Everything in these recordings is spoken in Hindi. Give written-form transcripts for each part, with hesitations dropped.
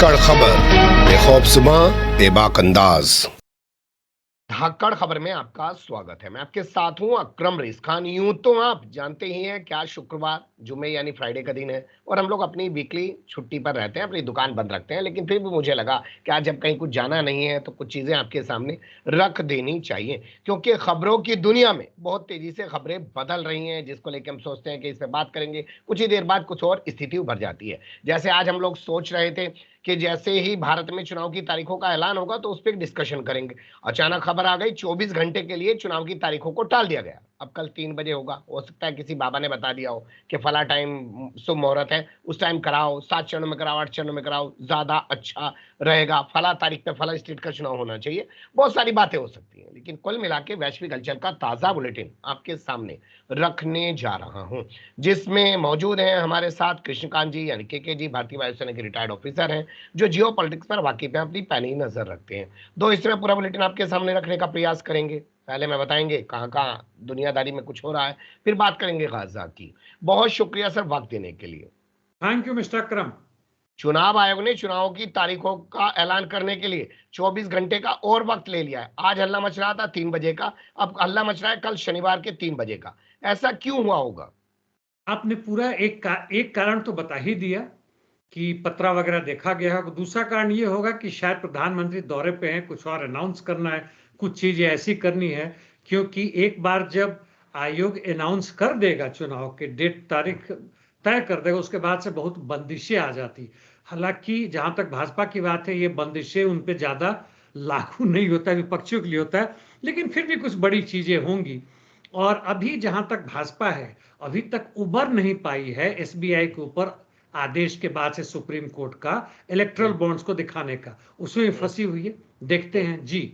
धाकड़ खबर, बेखौफज़ुबां, बेबाक अंदाज। धाकड़ खबर में आपका स्वागत है। मैं आपके साथ हूं अकरम रेस खान। यूं तो आप जानते ही हैं क्या शुक्रवार जुमे यानी फ्राइडे का दिन है और हम लोग अपनी वीकली छुट्टी पर रहते हैं, अपनी दुकान बंद रखते हैं, लेकिन फिर भी मुझे लगा कि आज जब कहीं कुछ जाना नहीं है तो कुछ चीजें आपके सामने रख देनी चाहिए, क्योंकि खबरों की दुनिया में बहुत तेजी से खबरें बदल रही हैं, जिसको लेकर हम सोचते हैं कि इस पर बात करेंगे, कुछ ही देर बाद कुछ और स्थिति उभर जाती है। जैसे आज हम लोग सोच रहे थे कि जैसे ही भारत में चुनाव की तारीखों का ऐलान होगा तो उस पर डिस्कशन करेंगे। अचानक खबर आ गई 24 घंटे के लिए चुनाव की तारीखों को टाल दिया गया। अब कल 3 बजे होगा। हो सकता है किसी बाबा ने बता दिया हो कि फला टाइम शुभ मुहूर्त है, उस टाइम कराओ, 7 चरणों में कराओ, 8 चरणों में कराओ, ज्यादा अच्छा रहेगा, फला तारीख पे फला स्टेट का चुनाव होना चाहिए। बहुत सारी बातें हो सकती हैं, लेकिन कुल मिला के वैश्विक हलचल का ताजा बुलेटिन आपके सामने रखने जा रहा हूं, जिसमें मौजूद हैं हमारे साथ कृष्णकांत जी यानी के जी, भारतीय वायुसेना के रिटायर्ड ऑफिसर हैं, जो जियो पॉलिटिक्स पर वाकिफ है, अपनी पैनी नजर रखते हैं। दो हिस्से में पूरा बुलेटिन आपके सामने रखने का प्रयास करेंगे। पहले मैं बताएंगे कहां कहां दुनियादारी में कुछ हो रहा है, फिर बात करेंगे गाजा की। बहुत शुक्रिया सर वक्त देने के लिए। थैंक यू मिस्टर अकरम। चुनाव आयोग ने चुनाव की तारीखों का ऐलान करने के लिए 24 घंटे का और वक्त ले लिया है। आज हल्ला मच रहा था 3 बजे का, अब हल्ला मच रहा है कल शनिवार के 3 बजे का। ऐसा क्यों हुआ होगा? आपने पूरा एक कारण तो बता ही दिया कि पत्रा वगैरह देखा गया है। दूसरा कारण ये होगा कि शायद प्रधानमंत्री दौरे पे हैं, कुछ और अनाउंस करना है, कुछ चीजें ऐसी करनी है, क्योंकि एक बार जब आयोग अनाउंस कर देगा चुनाव के डेट तारीख तय कर देगा, उसके बाद से बहुत बंदिशें आ जाती। हालांकि जहां तक भाजपा की बात है, ये बंदिशें उन पे ज्यादा लागू नहीं होता है, विपक्षियों के लिए होता है, लेकिन फिर भी कुछ बड़ी चीजें होंगी। और अभी जहां तक भाजपा है, अभी तक उबर नहीं पाई है एसबीआई के ऊपर आदेश के बाद से सुप्रीम कोर्ट का इलेक्ट्रल बॉन्ड्स को दिखाने का, उसमें फंसी हुई है। देखते हैं जी।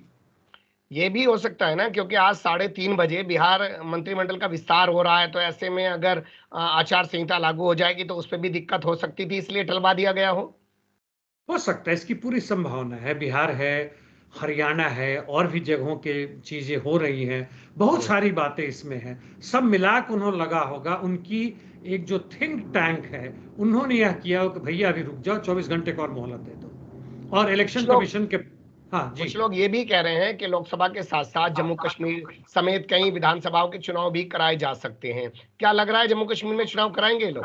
ये भी हो सकता है ना, क्योंकि आज 3:30 बजे बिहार मंत्रिमंडल का विस्तार हो रहा है, तो ऐसे में अगर आचार संहिता लागू हो जाएगी तो उस पर भी दिक्कत हो सकती थी, इसलिए टलवा दिया गया हो सकता है, इसकी पूरी संभावना है। बिहार है, हरियाणा है, और भी जगहों के चीजें हो रही हैं, बहुत हो। सारी बातें इसमें हैं। सब मिलाकर उन्होंने लगा होगा, उनकी एक जो थिंक टैंक है, उन्होंने यह किया हो कि भैया अभी रुक जाओ, 24 घंटे को और मोहलत दे दो। और कुछ इलेक्शन लोग कमीशन के, हाँ जी। कुछ लोग ये भी कह रहे हैं कि लोकसभा के साथ साथ जम्मू कश्मीर समेत कई विधानसभाओं के चुनाव भी कराए जा सकते हैं। क्या लग रहा है जम्मू कश्मीर में चुनाव कराएंगे ये लोग?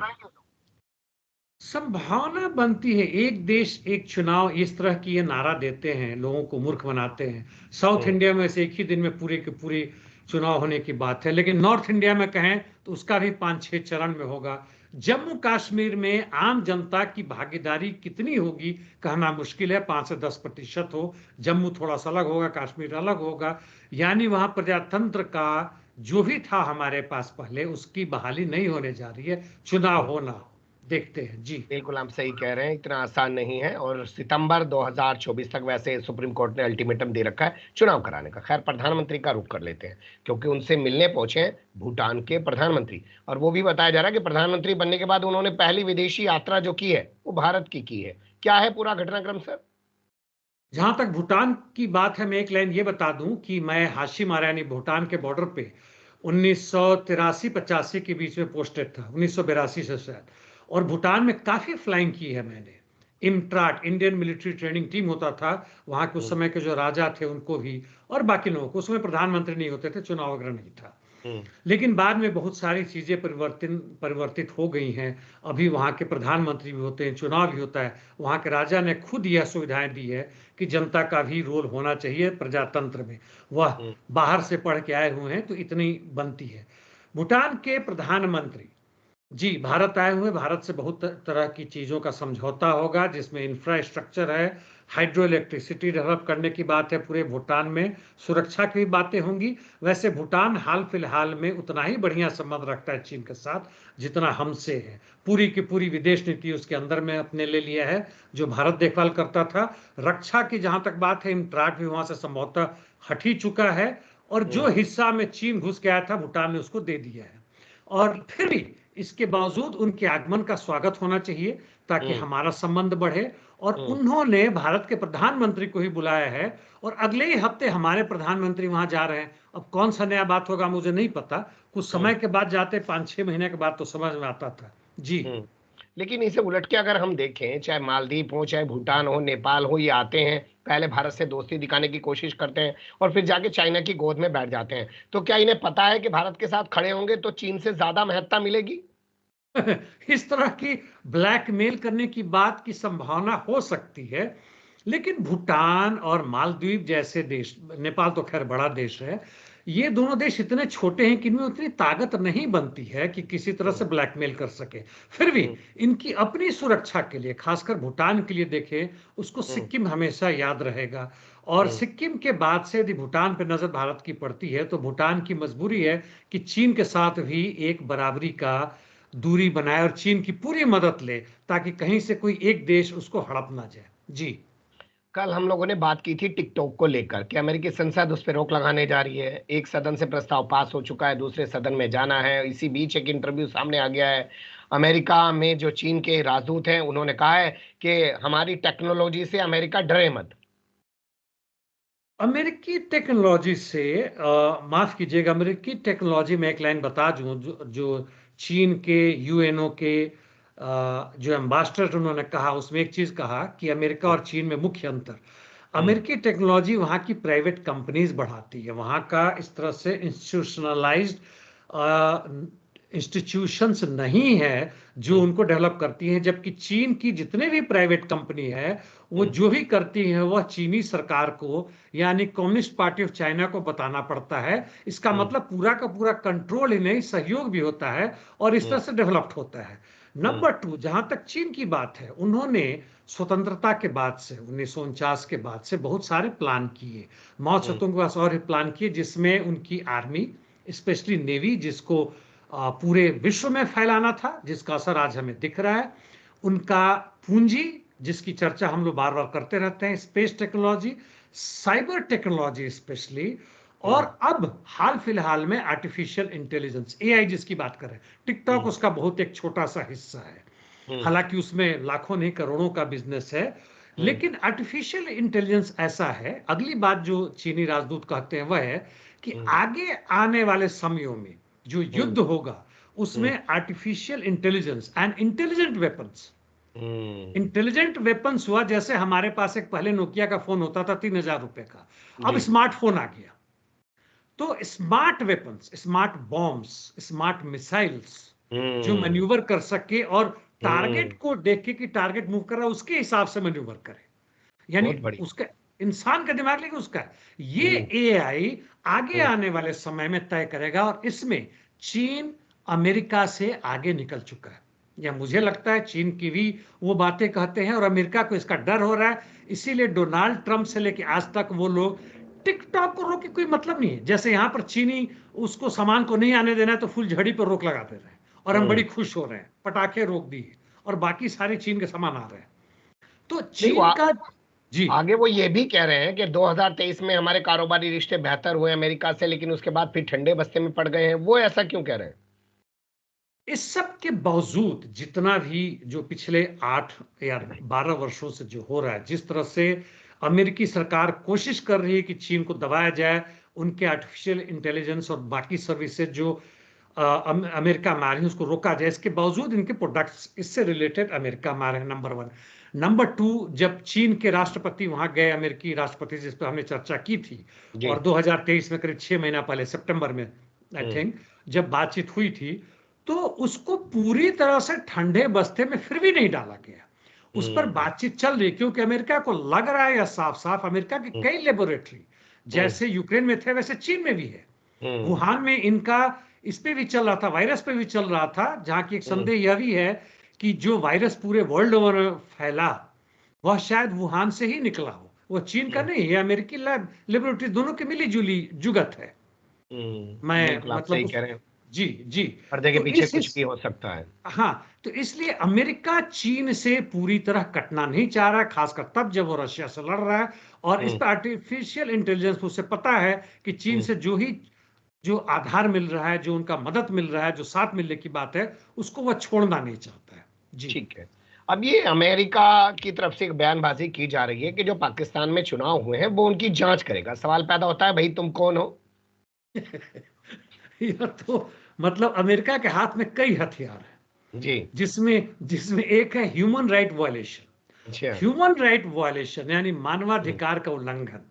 संभावना बनती है। एक देश एक चुनाव, इस तरह की ये नारा देते हैं, लोगों को मूर्ख बनाते हैं। साउथ हम्म। इंडिया में से एक ही दिन में पूरे के पूरे चुनाव होने की बात है, लेकिन नॉर्थ इंडिया में कहें तो उसका भी 5-6 चरण में होगा। जम्मू कश्मीर में आम जनता की भागीदारी कितनी होगी कहना मुश्किल है। 5 से 10% हो। जम्मू थोड़ा सा अलग होगा, कश्मीर अलग होगा। यानी वहां प्रजातंत्र का जो भी था हमारे पास पहले, उसकी बहाली नहीं होने जा रही है, चुनाव होना हो। देखते हैं जी। बिल्कुल आप सही कह रहे हैं, इतना आसान नहीं है, और सितंबर 2024 तक वैसे सुप्रीम कोर्ट ने अल्टीमेटम दे रखा है चुनाव कराने का। खैर, प्रधानमंत्री का रुख कर लेते हैं, क्योंकि उनसे मिलने पहुंचे हैं भूटान के प्रधानमंत्री, और वो भी बताया जा रहा है कि प्रधानमंत्री बनने के बाद उन्होंने पहली विदेशी यात्रा जो की है वो भारत की है। क्या है पूरा घटनाक्रम सर? जहां तक भूटान की बात है, मैं एक लाइन ये बता दूं कि मैं हाशिम आरा यानी भूटान के बॉर्डर पे 1983-85 के बीच में पोस्टेड था, 1982 से शायद। और भूटान में काफी फ्लाइंग की है मैंने। इमट्राट, इंडियन मिलिट्री ट्रेनिंग टीम होता था वहां के, उस हम्म। समय के जो राजा थे उनको भी, और बाकी लोगों को। उसमें प्रधानमंत्री नहीं होते थे, चुनाव वगैरह नहीं था। हम्म। लेकिन बाद में बहुत सारी चीजें परिवर्तित हो गई हैं। अभी वहाँ के प्रधानमंत्री भी होते हैं, चुनाव भी होता है। वहाँ के राजा ने खुद यह सुविधाएं दी है कि जनता का भी रोल होना चाहिए प्रजातंत्र में। वह हम्म। बाहर से पढ़ के आए हुए हैं, तो इतनी बनती है। भूटान के प्रधानमंत्री जी भारत आए हुए। भारत से बहुत तरह की चीजों का समझौता होगा, जिसमें इंफ्रास्ट्रक्चर है, हाइड्रो इलेक्ट्रिसिटी डेवलप करने की बात है पूरे भूटान में, सुरक्षा की भी बातें होंगी। वैसे भूटान हाल फिलहाल में उतना ही बढ़िया संबंध रखता है चीन के साथ जितना हमसे है। पूरी की पूरी विदेश नीति उसके अंदर में अपने ले लिया है, जो भारत देखभाल करता था। रक्षा की जहां तक बात है, इम्ट्राट भी वहां से समझौता हट ही चुका है, और जो हम्म। हिस्सा में चीन घुस गया था, भूटान ने उसको दे दिया है। और फिर भी इसके बावजूद उनके आगमन का स्वागत होना चाहिए, ताकि हम्म। हमारा संबंध बढ़े। और हम्म। उन्होंने भारत के प्रधानमंत्री को ही बुलाया है, और अगले ही हफ्ते हमारे प्रधानमंत्री वहां जा रहे हैं। अब कौन सा नया बात होगा मुझे नहीं पता, कुछ हम्म। समय के बाद जाते, 5-6 महीने के बाद तो समझ में आता था जी। हम्म। लेकिन इसे उलट के अगर हम देखें, चाहे मालदीव हो, चाहे भूटान हो, नेपाल हो, ये आते हैं, पहले भारत से दोस्ती दिखाने की कोशिश करते हैं और फिर जाके चाइना की गोद में बैठ जाते हैं। तो क्या इन्हें पता है कि भारत के साथ खड़े होंगे तो चीन से ज्यादा महत्ता मिलेगी? इस तरह की ब्लैकमेल करने की बात की संभावना हो सकती है, लेकिन भूटान और मालदीव जैसे देश, नेपाल तो खैर बड़ा देश है, ये दोनों देश इतने छोटे हैं कि इनमें उतनी ताकत नहीं बनती है कि किसी तरह से ब्लैकमेल कर सके। फिर भी इनकी अपनी सुरक्षा के लिए, खासकर भूटान के लिए देखें, उसको सिक्किम हमेशा याद रहेगा। और सिक्किम के बाद से यदि भूटान पर नजर भारत की पड़ती है तो भूटान की मजबूरी है कि चीन के साथ भी एक बराबरी का दूरी बनाए और चीन की पूरी मदद ले, ताकि कहीं से कोई एक देश उसको हड़प ना जाए। जी। कल हम लोगों ने बात की थी टिकटॉक को लेकर कि अमेरिकी संसद उस पर रोक लगाने जा रही है। एक सदन से प्रस्ताव पास हो चुका है, दूसरे सदन में जाना है। इसी बीच एक इंटरव्यू सामने आ गया है। अमेरिका में जो चीन के राजदूत हैं उन्होंने कहा है कि हमारी टेक्नोलॉजी से अमेरिका डरे मत। अमेरिकी टेक्नोलॉजी से माफ कीजिएगा, अमेरिकी टेक्नोलॉजी में एक लाइन बता दूं, जो चीन के यूएनओ के जो एम्बेसडर उन्होंने कहा, उसमें एक चीज कहा कि अमेरिका और चीन में मुख्य अंतर, अमेरिकी टेक्नोलॉजी वहां की प्राइवेट कंपनीज बढ़ाती है, वहां का इस तरह से इंस्टीट्यूशनलाइज्ड इंस्टीट्यूशंस नहीं है जो उनको डेवलप करती हैं। जबकि चीन की जितने भी प्राइवेट कंपनी है, वो जो भी करती है वह चीनी सरकार को, यानी कम्युनिस्ट पार्टी ऑफ चाइना को बताना पड़ता है। इसका मतलब पूरा का पूरा कंट्रोल ही नहीं, सहयोग भी होता है और इस तरह से डेवलप्ड होता है। नंबर 2, जहां तक चीन की बात है, उन्होंने स्वतंत्रता के बाद से 1949 के बाद से बहुत सारे प्लान किए। माओ त्से-तुंग के पास और प्लान किए, जिसमें उनकी आर्मी, स्पेशली नेवी, जिसको पूरे विश्व में फैलाना था, जिसका असर आज हमें दिख रहा है। उनका पूंजी, जिसकी चर्चा हम लोग बार बार करते रहते हैं, space technology, cyber technology specially, और अब हाल फिलहाल में आर्टिफिशियल इंटेलिजेंस, एआई जिसकी बात करें। टिकटॉक उसका बहुत एक छोटा सा हिस्सा है, हालांकि उसमें लाखों नहीं करोड़ों का बिजनेस है। लेकिन आर्टिफिशियल इंटेलिजेंस ऐसा है, अगली बात जो चीनी राजदूत कहते हैं वह है कि आगे आने वाले समयों में जो युद्ध होगा, उसमें artificial intelligence and intelligent weapons, intelligent weapons हुआ, जैसे हमारे पास एक पहले नोकिया का फोन होता था 3,000 रुपए का, अब स्मार्टफोन आ गया। तो smart weapons, smart bombs, smart missiles जो मैन्यूवर कर सके और टारगेट को देख के कि टारगेट मूव कर रहा है उसके हिसाब से मैन्यूवर करे, यानी उसका इंसान का दिमाग लेके उसका, ये एआई आगे आने वाले समय में तय करेगा। और इसमें चीन अमेरिका से आगे निकल चुका है, या मुझे लगता है चीन की भी वो बातें कहते हैं और अमेरिका को इसका डर हो रहा है। इसीलिए डोनाल्ड ट्रंप से लेके आज तक वो लोग टिकटॉक को रोक के कोई मतलब नहीं है। जैसे यहां पर चीनी उसको सामान को नहीं आने देना है तो फुल झड़ी पर रोक लगा दे रहे हैं और हम बड़ी खुश हो रहे हैं, पटाखे रोक दिए और बाकी सारे चीन के सामान आ रहे हैं। तो चीन का जी, आगे वो ये भी कह रहे हैं कि 2023 में हमारे कारोबारी रिश्ते बेहतर हुए अमेरिका से, लेकिन उसके बाद फिर ठंडे बस्ते में पड़ गए हैं। वो ऐसा क्यों कह रहे हैं? इस सब के बावजूद जितना भी जो पिछले 8 या 12 वर्षों से जो हो रहा है, जिस तरह से अमेरिकी सरकार कोशिश कर रही है कि चीन को दबाया जाए, उनके आर्टिफिशियल इंटेलिजेंस और बाकी सर्विसेज जो अमेरिका में आ रही है उसको रोका जाए, इसके बावजूद इनके प्रोडक्ट्स इससे रिलेटेड अमेरिका में आ रहे हैं, नंबर 1। नंबर 2, जब चीन के राष्ट्रपति वहां गए, अमेरिकी राष्ट्रपति, जिस पर हमने चर्चा की थी, और 2023 में करीब 6 महीना पहले सितंबर में आई थिंक जब बातचीत हुई थी, तो उसको पूरी तरह से ठंडे बस्ते में फिर भी नहीं डाला गया। उस पर बातचीत चल रही, क्योंकि अमेरिका को लग रहा है, या साफ साफ अमेरिका के कई लेबोरेटरी जैसे यूक्रेन में थे वैसे चीन में भी है। वुहान में इनका इस पे भी चल रहा था, वायरस पे भी चल रहा था, जहां की एक संदेह यह भी है कि जो वायरस पूरे वर्ल्ड ओवर फैला वह शायद वुहान से ही निकला हो, वो चीन का नहीं है, अमेरिकी लैब लेबोरेटरी दोनों की मिली जुली जुगत है। मैं मतलब कह रहे हैं, जी जी, पर्दे के पीछे कुछ भी हो सकता है। हाँ, तो इसलिए अमेरिका चीन से पूरी तरह कटना नहीं चाह रहा है, खासकर तब जब वो रशिया से लड़ रहा है। और इस पर आर्टिफिशियल इंटेलिजेंस उसे पता है कि चीन से जो आधार मिल रहा है, जो उनका मदद मिल रहा है, जो साथ मिलने की बात है, उसको वह छोड़ना नहीं चाहता है। जी, ठीक है। अब ये अमेरिका की तरफ से एक बयानबाजी की जा रही है कि जो पाकिस्तान में चुनाव हुए हैं वो उनकी जांच करेगा। सवाल पैदा होता है, भाई तुम कौन हो? यह तो मतलब अमेरिका के हाथ में कई हथियार हैं, जी। जिसमें जिसमें एक है ह्यूमन राइट वायलेशन। अच्छा। ह्यूमन राइट वायलेशन यानी मानवाधिकार का उल्लंघन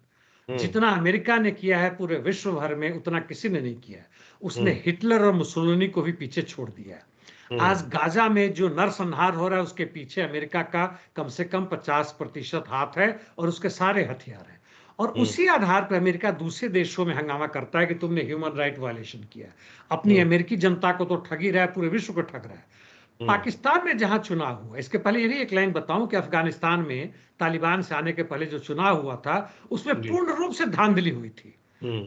हम्म। जितना अमेरिका ने किया है पूरे विश्व भर में उतना किसी ने नहीं किया है। उसने हम्म। हिटलर और मुसोलिनी को भी पीछे छोड़ दिया है। आज हम्म। गाजा में जो नरसंहार हो रहा है उसके पीछे अमेरिका का कम से कम 50% हाथ है और उसके सारे हथियार हैं। और हम्म। उसी आधार पर अमेरिका दूसरे देशों में हंगामा करता है कि तुमने ह्यूमन राइट वायलेशन किया है। अपनी हम्म। अमेरिकी जनता को तो ठग ही रहा है, पूरे विश्व को ठग रहा है। हम्म। पाकिस्तान में जहां चुनाव हुआ, इसके पहले ये भी एक लाइन बताऊं कि अफगानिस्तान में तालिबान से आने के पहले जो चुनाव हुआ था उसमें जी। पूर्ण रूप से धांधली हुई थी। हम्म।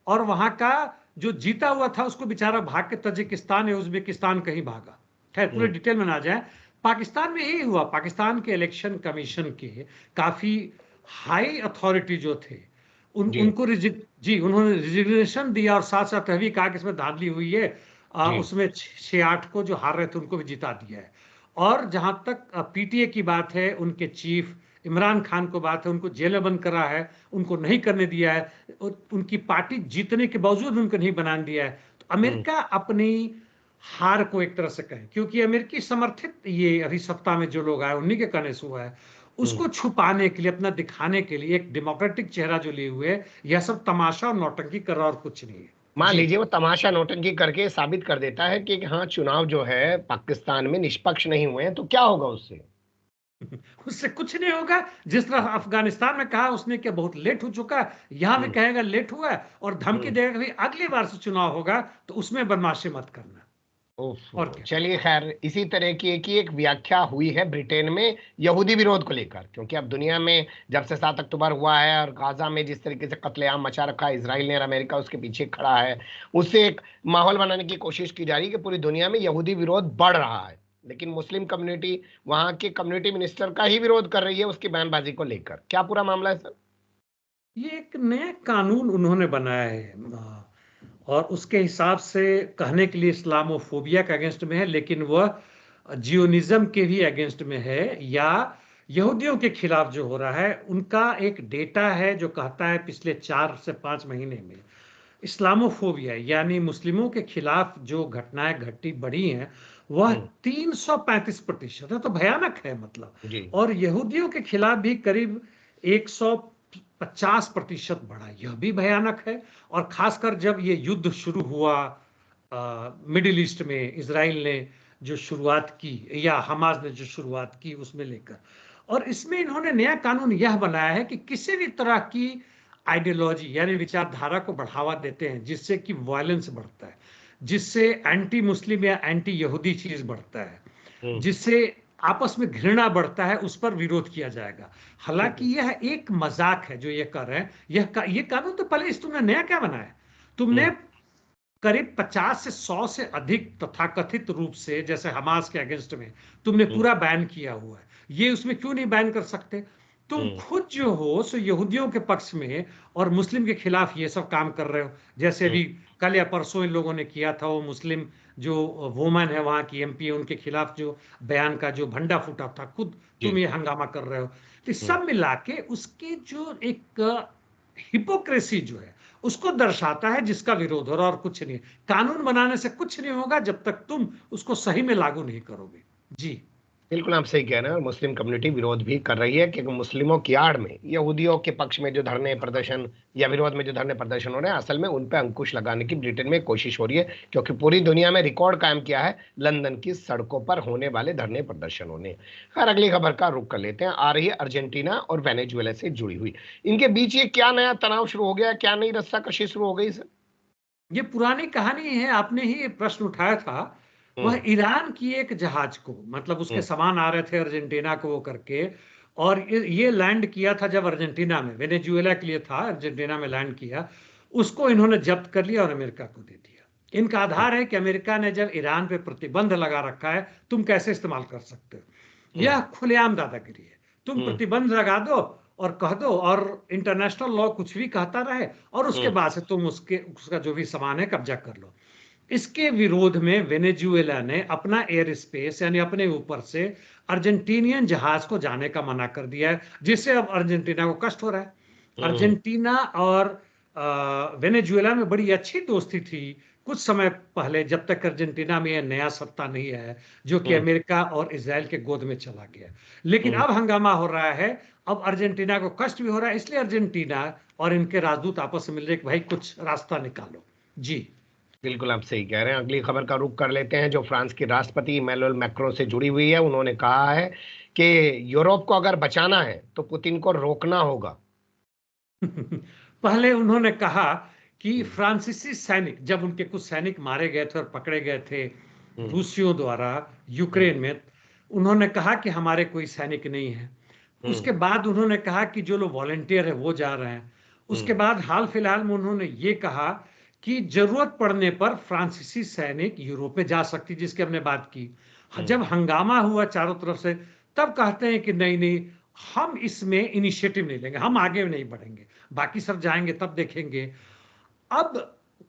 और वहां का जो जीता हुआ था उसको बेचारा भाग के तजिकिस्तान या उज्बेकिस्तान कहीं भागा। खैर पूरे हम्म। डिटेल में ना जाए। पाकिस्तान में यही हुआ, पाकिस्तान के इलेक्शन कमीशन के काफी हाई अथॉरिटी जो थे जी। उनको जी उन्होंने रिजिग्नेशन दिया और साथ साथ यह भी कहा कि इसमें धांधली हुई है। जी। उसमें 6-8 को जो हार रहे थे उनको भी जिता दिया है। और जहां तक पीटीए की बात है, उनके चीफ इमरान खान को बात है, उनको जेल में बंद करा है, उनको नहीं करने दिया है। उनकी पार्टी जीतने के बावजूद उनको नहीं बनाने दिया है। तो हम्म। अमेरिका अपनी हार को एक तरह से कहे, क्योंकि अमेरिकी समर्थित ये अभी सत्ता में जो लोग आए उन्हीं के कहने से हुआ है, हम्म। उसको छुपाने के लिए, अपना दिखाने के लिए एक डेमोक्रेटिक चेहरा जो लिए हुए है, यह सब तमाशा और नौटंकी कर रहा और कुछ नहीं है। मान जी। लीजिए वो तमाशा नौटंकी करके साबित कर देता है कि हाँ चुनाव जो है पाकिस्तान में निष्पक्ष नहीं हुए हैं, तो क्या होगा उससे? उससे कुछ नहीं होगा। जिस तरह अफगानिस्तान में कहा उसने कि बहुत लेट हो चुका है, यहां भी हम्म। कहेगा लेट हुआ है और धमकी हम्म। देगा कि भाई अगली बार से चुनाव होगा तो उसमें बदमाशी मत करना। और ओफो, क्या। चलिए खैर, इसी तरह की एक व्याख्या हुई है ब्रिटेन में यहूदी विरोध को लेकर, क्योंकि अब दुनिया में जब से 7 अक्टूबर हुआ है और गाजा में जिस तरीके से कत्लेआम मचा रखा है इसराइल ने और अमेरिका उसके पीछे खड़ा है, उससे एक माहौल बनाने की कोशिश की जा रही है कि पूरी दुनिया में यहूदी विरोध बढ़ रहा है। लेकिन मुस्लिम कम्युनिटी वहां के कम्युनिटी मिनिस्टर का ही विरोध कर रही है उसकी बयानबाजी को लेकर। क्या पूरा मामला है सर? ये एक नया कानून उन्होंने बनाया है और उसके हिसाब से कहने के लिए इस्लामोफोबिया के अगेंस्ट में है, लेकिन वह जियोनिज्म के भी अगेंस्ट में है, या यहूदियों के खिलाफ जो हो रहा है उनका एक डेटा है जो कहता है पिछले 4 से 5 महीने में इस्लामोफोबिया यानी मुस्लिमों के खिलाफ जो घटनाएं घटी बढ़ी हैं वह हम्म। 335% है, तो भयानक है मतलब। जी। और यहूदियों के खिलाफ भी करीब 150% बढ़ा, यह भी भयानक है। और खासकर जब ये युद्ध शुरू हुआ मिडिल ईस्ट में, इसराइल ने जो शुरुआत की या हमास ने जो शुरुआत की उसमें लेकर, और इसमें इन्होंने नया कानून यह बनाया है कि किसी भी तरह की आइडियोलॉजी यानी विचारधारा को बढ़ावा देते हैं जिससे कि वायलेंस बढ़ता है, जिससे एंटी मुस्लिम या एंटी यहूदी चीज बढ़ता है, हम्म। जिससे आपस में घृणा बढ़ता है, उस पर विरोध किया जाएगा। ठीक हालांकि है। यह एक मजाक है जो ये कर रहे हैं। ये कानून तो पहले इस तुमने नया क्या बनाया? तुमने हम्म। करीब 50 से 100 से अधिक तथाकथित रूप से, जैसे हमास के अगेंस्ट में तुमने हम्म। पूरा बैन किया हुआ है, ये उसमें क्यों नहीं बैन कर सकते? तुम हम्म। खुद जो हो सो यहूदियों के पक्ष में और मुस्लिम के खिलाफ ये सब काम कर रहे हो। जैसे हम्म। अभी कल या परसों इन लोगों ने किया था, वो मुस्लिम जो वोमन है वहां की एमपी है उनके खिलाफ जो बयान का जो भंडा फूटा था, खुद तुम जी। ये हंगामा कर रहे हो। तो हम्म। सब मिला के उसके जो एक हिपोक्रेसी जो है उसको दर्शाता है, जिसका विरोध हो रहा और कुछ नहीं। कानून बनाने से कुछ नहीं होगा जब तक तुम उसको सही में लागू नहीं करोगे। जी। बिल्कुल आप सही कह रहे हैं, और मुस्लिम कम्युनिटी विरोध भी कर रही है कि मुस्लिमों की आड़ में यहूदियों के पक्ष में जो धरने प्रदर्शन या विरोध में जो धरने प्रदर्शन हो रहे हैं, असल में उन पर अंकुश लगाने की ब्रिटेन में कोशिश हो रही है, क्योंकि पूरी दुनिया में रिकॉर्ड कायम किया है लंदन की सड़कों पर होने वाले धरने प्रदर्शन होने। खैर, अगली खबर का रुख कर लेते हैं। आ रही है अर्जेंटीना और वेनेजुएला से जुड़ी हुई, इनके बीच ये क्या नया तनाव शुरू हो गया? क्या नई रस्साकशी शुरू हो गई सर? ये पुरानी कहानी है, आपने ही ये प्रश्न उठाया था। वह हम्म। ईरान की एक जहाज को, मतलब उसके हम्म। सामान आ रहे थे अर्जेंटीना को वो करके, और ये लैंड किया था जब अर्जेंटीना में, वेनेजुएला के लिए था, अर्जेंटीना में लैंड किया। उसको इन्होंने जब्त कर लिया और अमेरिका को दे दिया। इनका आधार है कि अमेरिका ने जब ईरान पे प्रतिबंध लगा रखा है, तुम कैसे इस्तेमाल कर सकते हो। हम्म। यह खुलेआम दादागिरी है। तुम हम्म। प्रतिबंध लगा दो और कह दो, और इंटरनेशनल लॉ कुछ भी कहता रहे, और उसके हम्म। बाद से तुम उसका जो भी सामान है कब्जा कर लो। इसके विरोध में वेनेजुएला ने अपना एयर स्पेस यानी अपने ऊपर से अर्जेंटीनियन जहाज को जाने का मना कर दिया है, जिससे अब अर्जेंटीना को कष्ट हो रहा है। हम्म। अर्जेंटीना और वेनेजुएला में बड़ी अच्छी दोस्ती थी कुछ समय पहले, जब तक अर्जेंटीना में यह नया सत्ता नहीं है जो कि हम्म, अमेरिका और इजराइल के गोद में चला गया। लेकिन हम्म, अब हंगामा हो रहा है, अब अर्जेंटीना को कष्ट भी हो रहा है, इसलिए अर्जेंटीना और इनके राजदूत आपस में मिल रहे हैं कि भाई कुछ रास्ता निकालो। जी। बिल्कुल आप सही कह रहे हैं। अगली खबर का रुख कर लेते हैं, जो फ्रांस के राष्ट्रपति इमैनुअल मैक्रों से जुड़ी हुई है। उन्होंने कहा है कि यूरोप को अगर बचाना है तो पुतिन को रोकना होगा। पहले उन्होंने कहा कि हम्म, फ्रांसीसी सैनिक, जब उनके कुछ सैनिक मारे गए थे और पकड़े गए थे हम्म, रूसियों द्वारा हम्म, यूक्रेन में, उन्होंने कहा कि हमारे कोई सैनिक नहीं है। हम्म, उसके बाद उन्होंने कहा कि जो लोग वॉलेंटियर है वो जा रहे हैं। उसके हम्म, बाद हाल फिलहाल में उन्होंने ये कहा कि जरूरत पड़ने पर फ्रांसीसी सैनिक यूरोप में जा सकती, जिसकी हमने बात की। हम्म, जब हंगामा हुआ चारों तरफ से, तब कहते हैं कि नहीं नहीं, हम इसमें इनिशिएटिव नहीं लेंगे, हम आगे नहीं बढ़ेंगे, बाकी सब जाएंगे तब देखेंगे। अब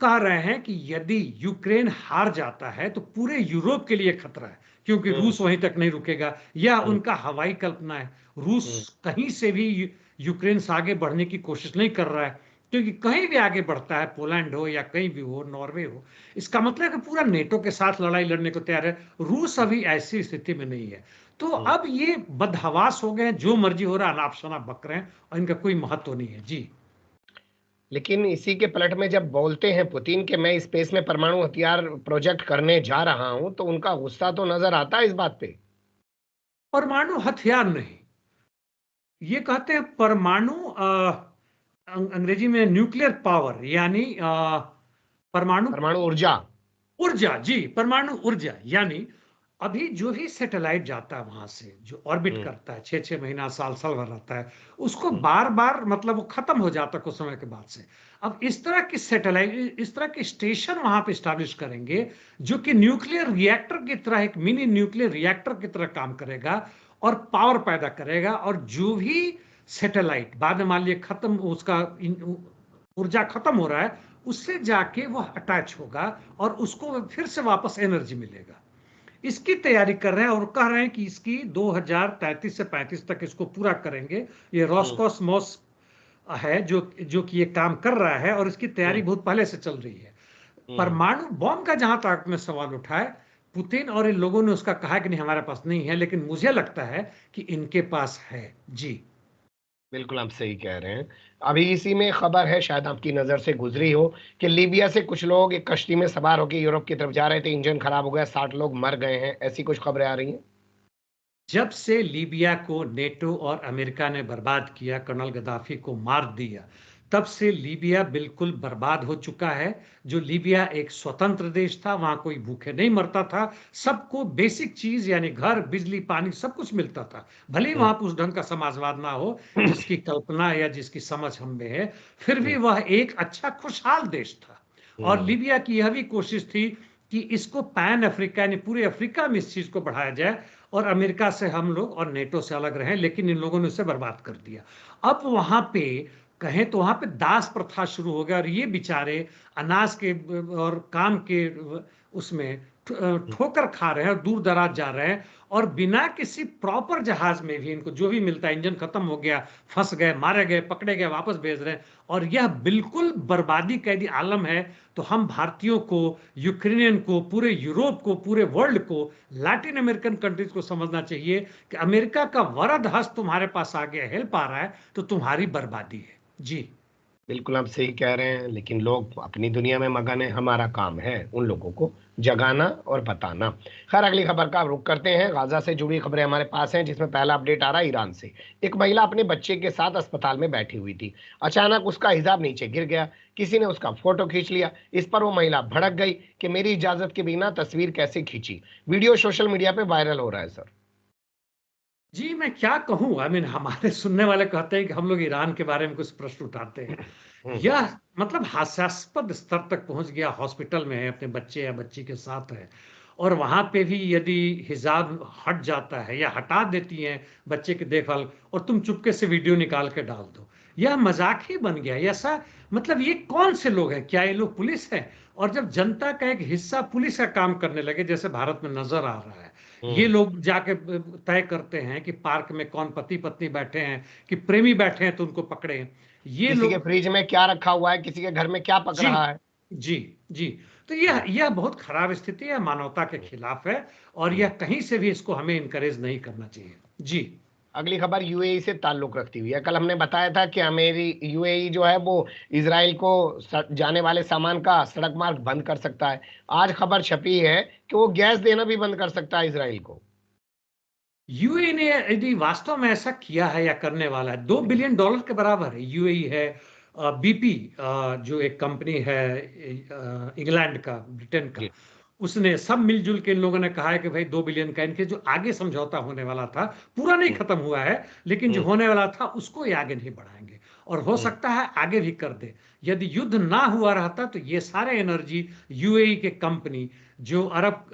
कह रहे हैं कि यदि यूक्रेन हार जाता है तो पूरे यूरोप के लिए खतरा है, क्योंकि हम्म, रूस वहीं तक नहीं रुकेगा। यह हम्म, उनका हवाई कल्पना है। रूस हम्म, कहीं से भी यूक्रेन से आगे बढ़ने की कोशिश नहीं कर रहा है, क्योंकि कहीं भी आगे बढ़ता है, पोलैंड हो या कहीं भी हो, नॉर्वे हो, इसका मतलब है कि पूरा नेटो के साथ लड़ाई लड़ने को तैयार है। रूस अभी ऐसी स्थिति में नहीं है। तो हम्म। अब ये बदहवास हो गए हैं, जो मर्जी हो रहा है, अनाप शनाप बक रहे हैं और इनका कोई महत्व नहीं है। जी। लेकिन इसी के पलट में जब बोलते हैं पुतिन कि मैं स्पेस में परमाणु हथियार प्रोजेक्ट करने जा रहा हूं, तो उनका गुस्सा तो नजर आता है इस बात पे। परमाणु हथियार नहीं, ये कहते हैं परमाणु अंग्रेजी में न्यूक्लियर पावर, यानी परमाणु परमाणु ऊर्जा। ऊर्जा। जी, परमाणु ऊर्जा, यानी अभी जो भी सैटेलाइट जाता है वहां से, जो ऑर्बिट हम्म, करता है, 6-6 महीना, साल साल भर रहता है, उसको हम्म, बार बार, मतलब वो खत्म हो जाता है कुछ समय के बाद से। अब इस तरह की सैटेलाइट, इस तरह के स्टेशन वहां पे स्टैब्लिश करेंगे जो कि न्यूक्लियर रिएक्टर की तरह, एक मिनी न्यूक्लियर रिएक्टर की तरह काम करेगा और पावर पैदा करेगा। और जो भी सैटेलाइट बाद में मान लिया खत्म, उसका ऊर्जा खत्म हो रहा है, उससे जाके वो अटैच होगा और उसको फिर से वापस एनर्जी मिलेगा। इसकी तैयारी कर रहे हैं और कह रहे हैं कि इसकी 2033 से 35 तक इसको पूरा करेंगे। ये हम्म, रॉसकॉस्मोस है जो जो कि ये काम कर रहा है, और इसकी तैयारी हम्म, बहुत पहले से चल रही है। हम्म। परमाणु बॉम्ब का जहां तक में सवाल उठा है, पुतिन और इन लोगों ने उसका कहा कि नहीं हमारे पास नहीं है, लेकिन मुझे लगता है कि इनके पास है। जी। बिल्कुल आप सही कह रहे हैं। अभी इसी में खबर है, शायद आपकी नजर से गुजरी हो, कि लीबिया से कुछ लोग एक कश्ती में सवार होकर यूरोप की तरफ जा रहे थे, इंजन खराब हो गया, 60 लोग मर गए हैं, ऐसी कुछ खबरें आ रही हैं। जब से लीबिया को नेटो और अमेरिका ने बर्बाद किया, कर्नल गद्दाफी को मार दिया, तब से लीबिया बिल्कुल बर्बाद हो चुका है। जो लीबिया एक स्वतंत्र देश था, वहां कोई भूखे नहीं मरता था, सबको बेसिक चीज यानी घर, बिजली, पानी सब कुछ मिलता था। भले ही हम्म, वहां उस ढंग का समाजवाद ना हो जिसकी कल्पना या जिसकी समझ हम में है, फिर भी हम्म, वह एक अच्छा खुशहाल देश था। और हम्म, लीबिया की यह भी कोशिश थी कि इसको पैन अफ्रीका यानी पूरे अफ्रीका में इस चीज को बढ़ाया जाए, और अमेरिका से हम लोग और नेटो से अलग रहे, लेकिन इन लोगों ने उसे बर्बाद कर दिया। अब वहां पे कहें तो वहां पे दास प्रथा शुरू हो गया, और ये बेचारे अनाज के और काम के उसमें ठोकर खा रहे हैं और दूर दराज जा रहे हैं। और बिना किसी प्रॉपर जहाज में भी इनको जो भी मिलता है, इंजन खत्म हो गया, फंस गए, मारे गए, पकड़े गए, वापस भेज रहे हैं। और यह बिल्कुल बर्बादी कैदी आलम है। तो हम भारतीयों को, यूक्रेनियन को, पूरे यूरोप को, पूरे वर्ल्ड को, लैटिन अमेरिकन कंट्रीज को समझना चाहिए कि अमेरिका का वरद हस्त तुम्हारे पास आ गया, हेल्प आ रहा है, तो तुम्हारी बर्बादी है। जी। बिल्कुल आप सही कह रहे हैं, लेकिन लोग अपनी दुनिया में मगन है, हमारा काम है उन लोगों को जगाना और बताना। खैर, अगली खबर का रुख करते हैं। गाजा से जुड़ी खबरें हमारे पास हैं, जिसमें पहला अपडेट आ रहा है ईरान से। एक महिला अपने बच्चे के साथ अस्पताल में बैठी हुई थी। अचानक उसका हिजाब नीचे गिर गया। किसी ने उसका फोटो खींच लिया। इस पर वो महिला भड़क गई कि मेरी इजाजत के बिना तस्वीर कैसे खींची। वीडियो सोशल मीडिया पे वायरल हो रहा है सर। जी, मैं क्या कहूँ, आई मीन हमारे सुनने वाले कहते हैं कि हम लोग ईरान के बारे में कुछ प्रश्न उठाते हैं। हम्म, यह मतलब हास्यास्पद स्तर तक पहुंच गया। हॉस्पिटल में है, अपने बच्चे या बच्ची के साथ है, और वहां पे भी यदि हिजाब हट जाता है या हटा देती हैं बच्चे की देखभाल, और तुम चुपके से वीडियो निकाल के डाल दो, यह मजाक ही बन गया। ऐसा मतलब ये कौन से लोग हैं? क्या ये लोग पुलिस है? और जब जनता का एक हिस्सा पुलिस का काम करने लगे, जैसे भारत में नजर आ रहा है, ये हम्म। लोग जाके तय करते हैं कि पार्क में कौन पति पत्नी बैठे हैं, कि प्रेमी बैठे हैं तो उनको पकड़े। ये किसी के लोग। फ्रिज में क्या रखा हुआ है, किसी के घर में क्या पक जी। रहा है। जी। जी। तो यह बहुत खराब स्थिति है, मानवता के खिलाफ है, और यह कहीं से भी इसको हमें इनकरेज नहीं करना चाहिए। जी। अगली खबर यूएई से ताल्लुक रखती हुई है। कल हमने बताया था कि यूएई जो है वो इसराइल को जाने वाले सामान का सड़क मार्ग बंद कर सकता है। आज खबर छपी है कि वो गैस देना भी बंद कर सकता है इसराइल को। यूएई ने यदि वास्तव में ऐसा किया है या करने वाला है, $2 बिलियन के बराबर है। यूएई है, बीपी जो एक कंपनी है इंग्लैंड का, ब्रिटेन का, जी। उसने सब मिलजुल के इन लोगों ने कहा है कि भाई 2 बिलियन का इनके जो आगे समझौता होने वाला था, पूरा नहीं हम्म, खत्म हुआ है, लेकिन जो हम्म, होने वाला था उसको ये आगे नहीं बढ़ाएंगे, और हो हम्म, सकता है आगे भी कर दे। यदि युद्ध ना हुआ रहता तो ये सारे एनर्जी यूएई के कंपनी, जो अरब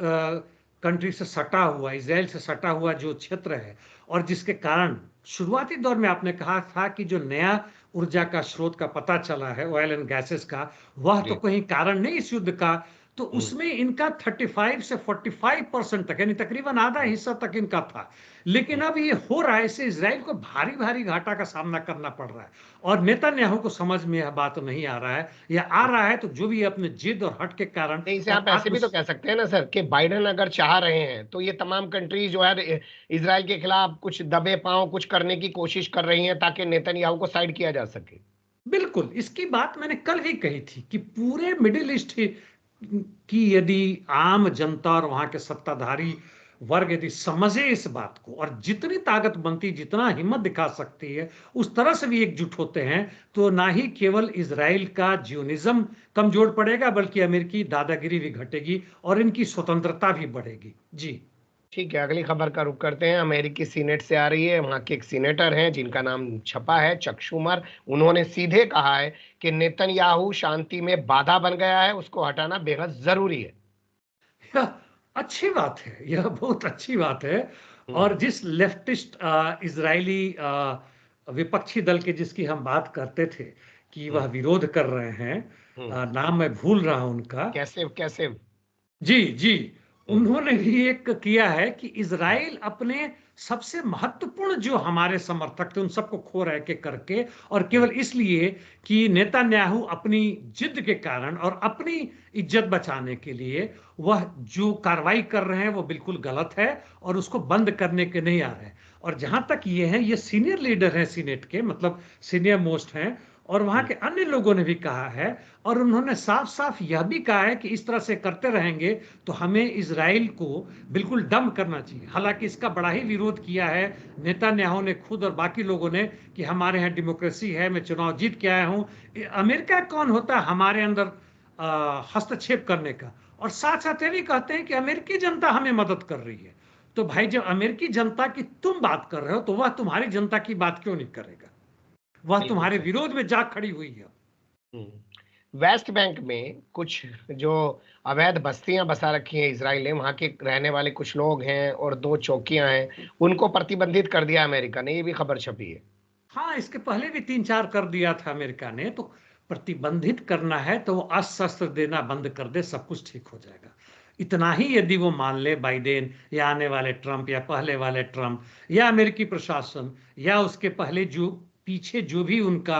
कंट्री से सटा हुआ, इसराइल से सटा हुआ जो क्षेत्र है, और जिसके कारण शुरुआती दौर में आपने कहा था कि जो नया ऊर्जा का स्रोत का पता चला है, ऑयल एंड गैसेस का, वह तो जी। कहीं कारण नहीं इस युद्ध का, तो हम्म, उसमें इनका 35 से 45% तक, यानी तकरीबन आधा हम्म, हिस्सा तक इनका था। लेकिन हम्म। अब ये हो रहा है, इससे इसराइल को भारी भारी घाटा का सामना करना पड़ रहा है, और नेतन्याहू को समझ में यह बात नहीं आ रहा है, या आ रहा है तो जो भी अपने जिद और हट के कारण नहीं, इसे और आप ऐसे आत्म। भी तो कह सकते हैं ना सर कि बाइडेन अगर चाह रहे हैं तो ये तमाम कंट्री जो है इसराइल के खिलाफ कुछ दबे पांव कुछ करने की कोशिश कर रही हैं ताकि नेतन्याहू को साइड किया जा सके। बिल्कुल, इसकी बात मैंने कल ही कही थी कि पूरे मिडिल ईस्ट की यदि आम जनता और वहां के सत्ताधारी वर्ग यदि समझे इस बात को, और जितनी ताकत बनती, जितना हिम्मत दिखा सकती है, उस तरह से भी एकजुट होते हैं, तो ना ही केवल इजराइल का जियोनिज्म कमजोर पड़ेगा, बल्कि अमेरिकी दादागिरी भी घटेगी और इनकी स्वतंत्रता भी बढ़ेगी। जी। ठीक है, अगली खबर का रुख करते हैं। अमेरिकी सीनेट से आ रही है। वहां के एक सीनेटर हैं जिनका नाम छपा है, चक शूमर। उन्होंने सीधे कहा है कि नेतन्याहू शांति में बाधा बन गया है, उसको हटाना बेहद जरूरी है। यह अच्छी बात है, यह बहुत अच्छी बात है। हम्म, और जिस लेफ्टिस्ट इजरायली विपक्षी दल के जिसकी हम बात करते थे कि वह हम्म, विरोध कर रहे हैं, हम्म। नाम मैं भूल रहा हूं उनका। कैसे कैसे? जी, जी। हम्म, उन्होंने भी एक किया है कि हम्म, इजराइल अपने सबसे महत्वपूर्ण जो हमारे समर्थक थे उन सबको खो रह के करके, और केवल इसलिए कि नेतन्याहू अपनी जिद के कारण और अपनी इज्जत बचाने के लिए वह जो कार्रवाई कर रहे हैं वो बिल्कुल गलत है, और उसको बंद करने के नहीं आ रहे हैं। और जहां तक ये हैं, ये सीनियर लीडर हैं सीनेट के, मतलब सीनियर मोस्ट हैं, और वहां हम्म, के अन्य लोगों ने भी कहा है, और उन्होंने साफ साफ यह भी कहा है कि इस तरह से करते रहेंगे तो हमें इजराइल को बिल्कुल डंप करना चाहिए। हालांकि इसका बड़ा ही विरोध किया है नेतन्याहू ने खुद और बाकी लोगों ने, कि हमारे यहाँ डेमोक्रेसी है, मैं चुनाव जीत के आया हूं, अमेरिका कौन होता है हमारे अंदर हस्तक्षेप करने का। और साथ साथ ये भी कहते हैं कि अमेरिकी जनता हमें मदद कर रही है। तो भाई, जब अमेरिकी जनता की तुम बात कर रहे हो, तो वह तुम्हारी जनता की बात क्यों नहीं करेगा? वह बिल्कुल तुम्हारे सही। विरोध में जा खड़ी हुई है। वेस्ट बैंक में कुछ जो अवैध बस्तियां बसा रखी हैं इसराइल ने, वहां के रहने वाले कुछ लोग हैं और 2 चौकियां हैं, उनको प्रतिबंधित कर दिया अमेरिका ने। ये भी खबर छपी है। हाँ, इसके पहले भी 3-4 कर दिया था अमेरिका ने। तो प्रतिबंधित करना है तो वो अस्त्र शस्त्र देना बंद कर दे, सब कुछ ठीक हो जाएगा। इतना ही यदि वो मान ले, बाइडेन या आने वाले ट्रंप या पहले वाले ट्रंप या अमेरिकी प्रशासन या उसके पहले जो पीछे जो भी उनका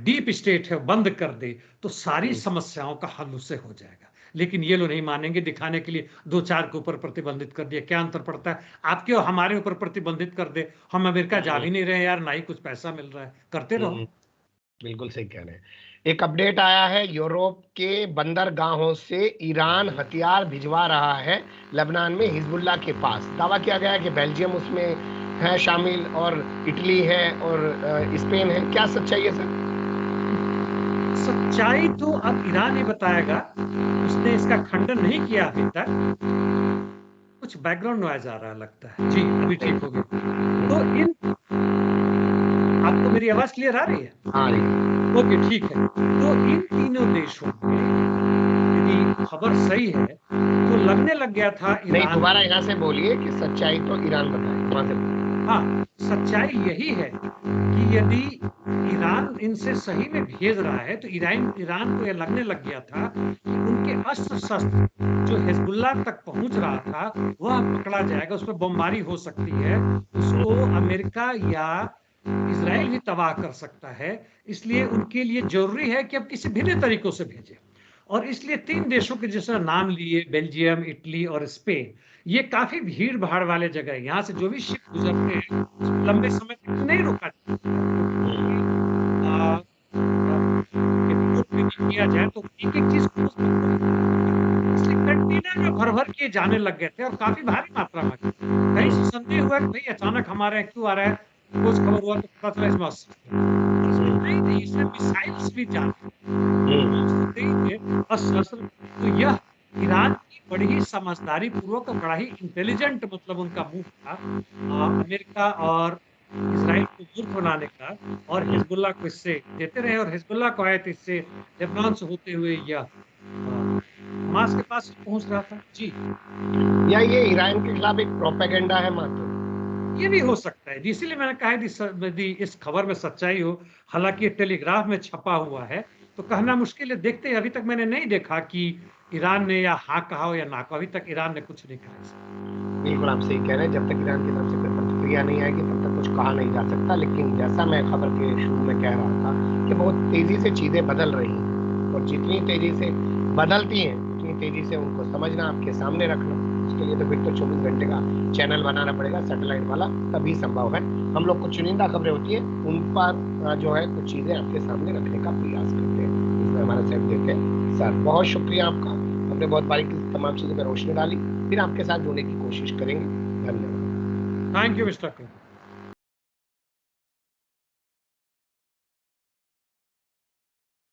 डीप स्टेट है बंद कर दे, तो सारी हम्म, समस्याओं का हल उससे हो जाएगा। लेकिन ये लोग नहीं मानेंगे, दिखाने के लिए 2-4 के ऊपर प्रतिबंधित कर दिया। क्या अंतर पड़ता है? आपके और हमारे ऊपर प्रतिबंधित कर दे, हम अमेरिका जा हम्म, भी नहीं रहे यार, ना ही कुछ पैसा मिल रहा है, करते हम्म। रहो। बिल्कुल सही कह रहे हैं। एक अपडेट आया है, यूरोप के बंदरगाहों से ईरान हथियार भिजवा रहा है लेबनान में हिजबुल्लाह के पास। दावा किया गया है कि बेल्जियम उसमें है शामिल, और इटली है, और स्पेन है। क्या सच्चाई है सर? सच्चाई तो अब ईरान ही बताएगा, उसने इसका खंडन नहीं किया अभी तक। कुछ बैकग्राउंड नॉइज आ रहा है लगता है। जी, अभी नहीं। ठीक हो गया। तो हम्म, इन आपको मेरी आवाज क्लियर आ रही है? हाँ जी। ओके, ठीक है। तो इन तीनों देशों में यदि खबर सही है, तो लगने लग गया था नहीं, ईरान दोबारा को। यहाँ से बोलिए कि सच्चाई तो ईरान बताए, वहां से। हाँ, सच्चाई यही है कि यदि ईरान इनसे सही में भेज रहा है, तो ईरान ईरान को यह लगने लग गया था कि उनके अस्त्र शस्त्र जो हिजबुल्लाह तक पहुंच रहा था वह पकड़ा जाएगा, उस पर बमबारी हो सकती है, उसको अमेरिका या इसराइल भी तबाह कर सकता है। इसलिए उनके लिए जरूरी है कि अब किसी भिन्न तरीकों से भेजे। और इसलिए 3 देशों के जैसा नाम लिए, बेल्जियम, इटली और स्पेन, ये काफ़ी भीड़-भाड़ वाले जगह है। यहाँ से जो भी शिप गुज़रते हैं, उसको लंबे समय तक नहीं रोका जाता है। क्योंकि अ रिपोर्ट में भी किया जाए तो एक-एक चीज़ को उसमें इसलिए कंटेनर में भर-भर के जाने लग गए थे और काफ़ी भारी मात्रा में। कहीं से संदेह हुआ कि भई अचानक हमारे यहाँ क्यों आ रहा है? खोज खबर हुआ तो पता चला इसमें अस्त्र है और इसमें नई-नई इसमें मिसाइल्स भी जा रही हैं। तो संदेह थे शस्त्र तो यह ईरान की बड़ी ही समझदारी पूर्वक और बड़ा ही इंटेलिजेंट मतलब उनका मूव था अमेरिका और इज़राइल को मूर्ख बनाने का और हिज़बुल्लाह को इससे देते रहे और हिज़बुल्लाह को आयत इससे लेबनान से होते हुए यह हमास के पास पहुँच रहा था। जी, या ये ईरान के खिलाफ एक प्रोपेगेंडा है मात्र? ये भी हो सकता है। जी, इसीलिए मैंने कहा है यदि इस खबर में सच्चाई हो, हालाँकि ये टेलीग्राफ में छपा हुआ है, तो कहना मुश्किल है। देखते हैं, अभी तक मैंने नहीं देखा कि ईरान ने या हाँ कहा हो या ना कहा। अभी तक ईरान ने कुछ नहीं कहा इसमें। बिल्कुल आप सही कह रहे हैं, जब तक ईरान की तरफ से कोई प्रतिक्रिया नहीं आएगी तब तक कुछ कहा नहीं जा सकता। लेकिन जैसा मैं खबर के शुरू में कह रहा था कि बहुत तेजी से चीजें बदल रही हैं और जितनी तेजी से बदलती हैं उतनी तेजी से उनको समझना, आपके सामने रखना, उसके लिए तो फिर तो 24 घंटे का चैनल बनाना पड़ेगा सैटेलाइट वाला, तभी संभव है। हम लोग कुछ चुनिंदा खबरें होती है उन पर जो है कुछ चीजें आपके सामने रखने का प्रयास करते हैं, इसमें हमारा सहयोग देते हैं। सर बहुत शुक्रिया आपका, हमने बहुत बारीकी से तमाम चीजों पर रोशनी डाली। फिर आपके साथ जुड़ने की कोशिश करेंगे। धन्यवाद। Thank you mister Akram.